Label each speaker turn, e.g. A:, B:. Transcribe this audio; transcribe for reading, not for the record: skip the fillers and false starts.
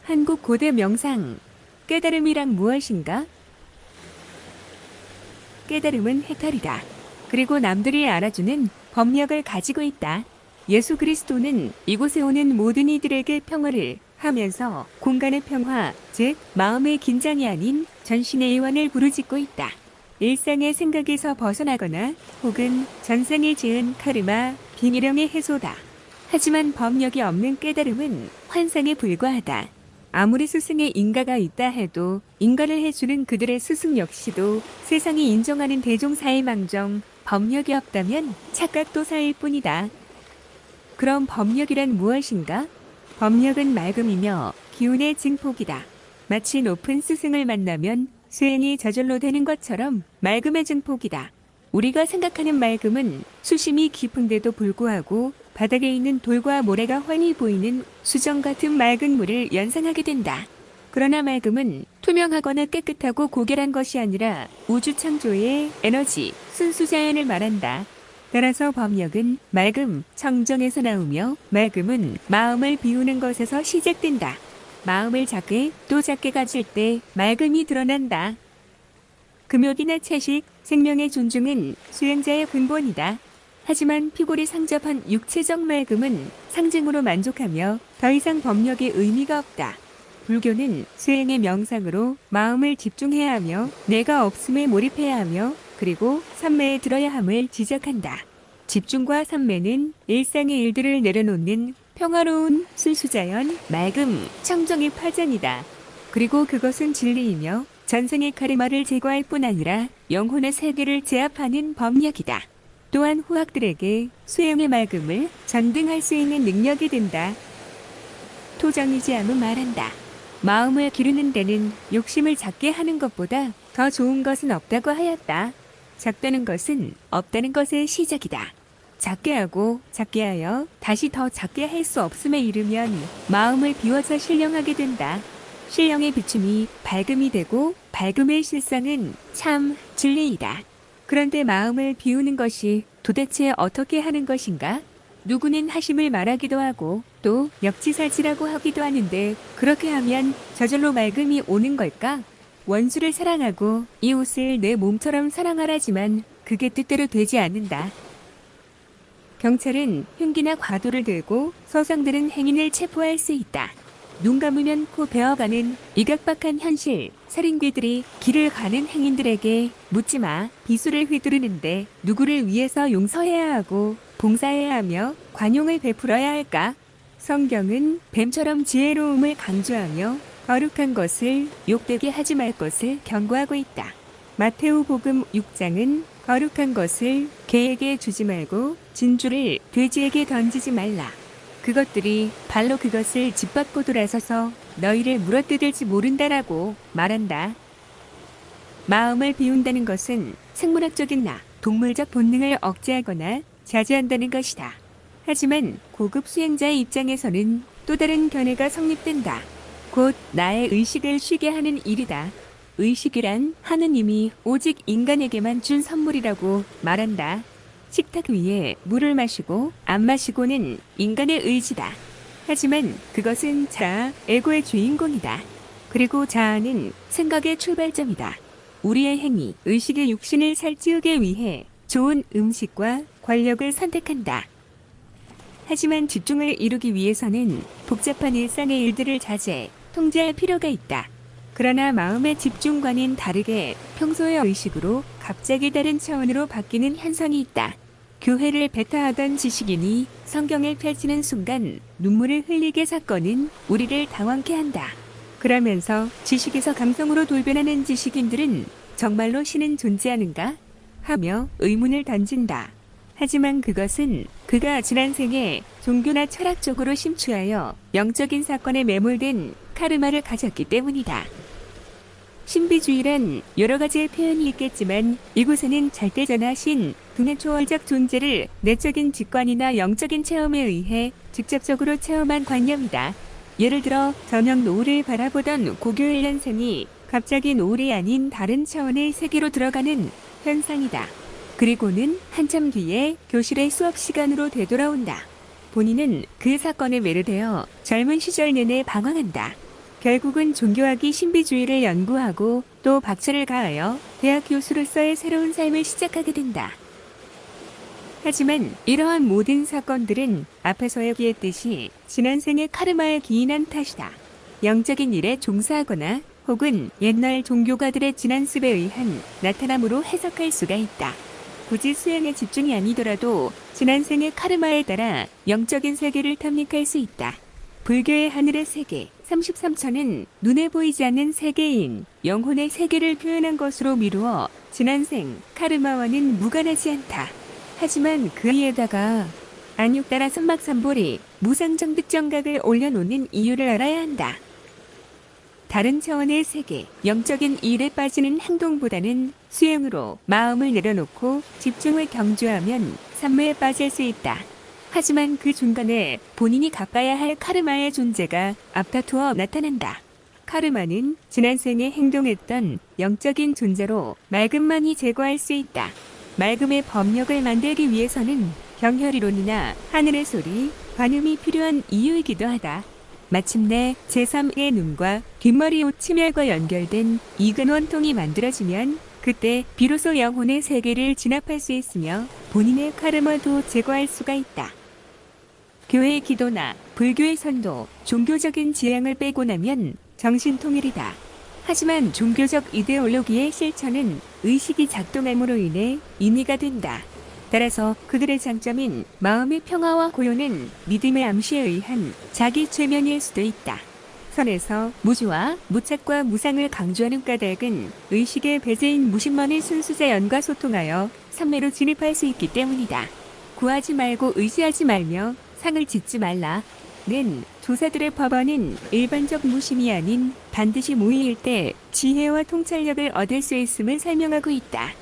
A: 한국 고대 명상. 깨달음이란 무엇인가? 깨달음은 해탈이다. 그리고 남들이 알아주는 법력을 가지고 있다. 예수 그리스도는 이곳에 오는 모든 이들에게 평화를 하면서 공간의 평화, 즉 마음의 긴장이 아닌 전신의 이완을 부르짖고 있다. 일상의 생각에서 벗어나거나 혹은 전생에 지은 카르마, 비밀형의 해소다. 하지만 법력이 없는 깨달음은 환상에 불과하다. 아무리 스승의 인가가 있다 해도 인가를 해주는 그들의 스승 역시도 세상이 인정하는 대종사의 망정, 법력이 없다면 착각도 사일 뿐이다. 그럼 법력이란 무엇인가? 법력은 맑음이며 기운의 증폭이다. 마치 높은 스승을 만나면 수행이 저절로 되는 것처럼 맑음의 증폭이다. 우리가 생각하는 맑음은 수심이 깊은데도 불구하고 바닥에 있는 돌과 모래가 훤히 보이는 수정 같은 맑은 물을 연상하게 된다. 그러나 맑음은 투명하거나 깨끗하고 고결한 것이 아니라 우주 창조의 에너지, 순수자연을 말한다. 따라서 법력은 맑음, 청정에서 나오며 맑음은 마음을 비우는 것에서 시작된다. 마음을 작게 또 작게 가질 때 맑음이 드러난다. 금욕이나 채식, 생명의 존중은 수행자의 근본이다. 하지만 피골이 상접한 육체적 맑음은 상징으로 만족하며 더 이상 법력의 의미가 없다. 불교는 수행의 명상으로 마음을 집중해야 하며 내가 없음에 몰입해야 하며 그리고 삼매에 들어야 함을 지적한다. 집중과 삼매는 일상의 일들을 내려놓는 평화로운 순수자연, 맑음, 청정의 파전이다. 그리고 그것은 진리이며 전생의 카르마를 제거할 뿐 아니라 영혼의 세계를 제압하는 법력이다. 또한 후학들에게 수행의 맑음을 전등할 수 있는 능력이 된다. 토정이지암은 말한다. 마음을 기르는 데는 욕심을 작게 하는 것보다 더 좋은 것은 없다고 하였다. 작다는 것은 없다는 것의 시작이다. 작게 하고 작게 하여 다시 더 작게 할 수 없음에 이르면 마음을 비워서 신령하게 된다. 신령의 비춤이 밝음이 되고 밝음의 실상은 참 진리이다. 그런데 마음을 비우는 것이 도대체 어떻게 하는 것인가? 누구는 하심을 말하기도 하고 또 역지사지라고 하기도 하는데 그렇게 하면 저절로 맑음이 오는 걸까? 원수를 사랑하고 이웃을 내 몸처럼 사랑하라지만 그게 뜻대로 되지 않는다. 경찰은 흉기나 과도를 들고 서성들은 행인을 체포할 수 있다. 눈 감으면 코 베어가는 이각박한 현실, 살인귀들이 길을 가는 행인들에게 묻지마, 비수를 휘두르는데 누구를 위해서 용서해야 하고 봉사해야 하며 관용을 베풀어야 할까? 성경은 뱀처럼 지혜로움을 강조하며 거룩한 것을 욕되게 하지 말 것을 경고하고 있다. 마테오복음 6장은 거룩한 것을 개에게 주지 말고 진주를 돼지에게 던지지 말라. 그것들이 발로 그것을 짓밟고 돌아서서 너희를 물어뜯을지 모른다라고 말한다. 마음을 비운다는 것은 생물학적인 동물적 본능을 억제하거나 자제한다는 것이다. 하지만 고급 수행자의 입장에서는 또 다른 견해가 성립된다. 곧 나의 의식을 쉬게 하는 일이다. 의식이란 하느님이 오직 인간에게만 준 선물이라고 말한다. 식탁 위에 물을 마시고 안 마시고는 인간의 의지다. 하지만 그것은 자아, 에고의 주인공이다. 그리고 자아는 생각의 출발점이다. 우리의 행위, 의식의 육신을 살찌우기 위해 좋은 음식과 권력을 선택한다. 하지만 집중을 이루기 위해서는 복잡한 일상의 일들을 자제, 통제할 필요가 있다. 그러나 마음의 집중과는 다르게 평소의 의식으로 갑자기 다른 차원으로 바뀌는 현상이 있다. 교회를 배타하던 지식인이 성경을 펼치는 순간 눈물을 흘리게 사건은 우리를 당황케 한다. 그러면서 지식에서 감성으로 돌변하는 지식인들은 정말로 신은 존재하는가? 하며 의문을 던진다. 하지만 그것은 그가 지난 생에 종교나 철학 쪽으로 심취하여 영적인 사건에 매몰된 카르마를 가졌기 때문이다. 신비주의란 여러 가지의 표현이 있겠지만 이곳에는 절대전하신 등의 초월적 존재를 내적인 직관이나 영적인 체험에 의해 직접적으로 체험한 관념이다. 예를 들어 저녁 노을을 바라보던 고교 1년생이 갑자기 노을이 아닌 다른 차원의 세계로 들어가는 현상이다. 그리고는 한참 뒤에 교실의 수업 시간으로 되돌아온다. 본인은 그 사건에 매료되어 젊은 시절 내내 방황한다. 결국은 종교학이 신비주의를 연구하고 또 박사를 가하여 대학 교수로서의 새로운 삶을 시작하게 된다. 하지만 이러한 모든 사건들은 앞에서 얘기했듯이 지난 생의 카르마에 기인한 탓이다. 영적인 일에 종사하거나 혹은 옛날 종교가들의 지난 습에 의한 나타남으로 해석할 수가 있다. 굳이 수양에 집중이 아니더라도 지난 생의 카르마에 따라 영적인 세계를 탐닉할 수 있다. 불교의 하늘의 세계 33천은 눈에 보이지 않는 세계인 영혼의 세계를 표현한 것으로 미루어 지난생 카르마와는 무관하지 않다. 하지만 그 위에다가 안육 따라 선막삼보리 무상정 득정각을 올려놓는 이유를 알아야 한다. 다른 차원의 세계, 영적인 일에 빠지는 행동보다는 수행으로 마음을 내려놓고 집중을 경주하면 산무에 빠질 수 있다. 하지만 그 중간에 본인이 갚아야 할 카르마의 존재가 앞다투어 나타난다. 카르마는 지난 생에 행동했던 영적인 존재로 맑음만이 제거할 수 있다. 맑음의 법력을 만들기 위해서는 경혈이론이나 하늘의 소리, 관음이 필요한 이유이기도 하다. 마침내 제3의 눈과 뒷머리 옷 침혈과 연결된 이근원통이 만들어지면 그때 비로소 영혼의 세계를 진압할 수 있으며 본인의 카르마도 제거할 수가 있다. 교회의 기도나 불교의 선도, 종교적인 지향을 빼고 나면 정신통일이다. 하지만 종교적 이데올로기의 실천은 의식이 작동함으로 인해 인위가 된다. 따라서 그들의 장점인 마음의 평화와 고요는 믿음의 암시에 의한 자기 최면일 수도 있다. 선에서 무주와 무착과 무상을 강조하는 까닭은 의식의 배제인 무신만의 순수자연과 소통하여 삼매로 진입할 수 있기 때문이다. 구하지 말고 의지하지 말며 상을 짓지 말라. 는 조사들의 법원은 일반적 무심이 아닌 반드시 무의일 때 지혜와 통찰력을 얻을 수 있음을 설명하고 있다.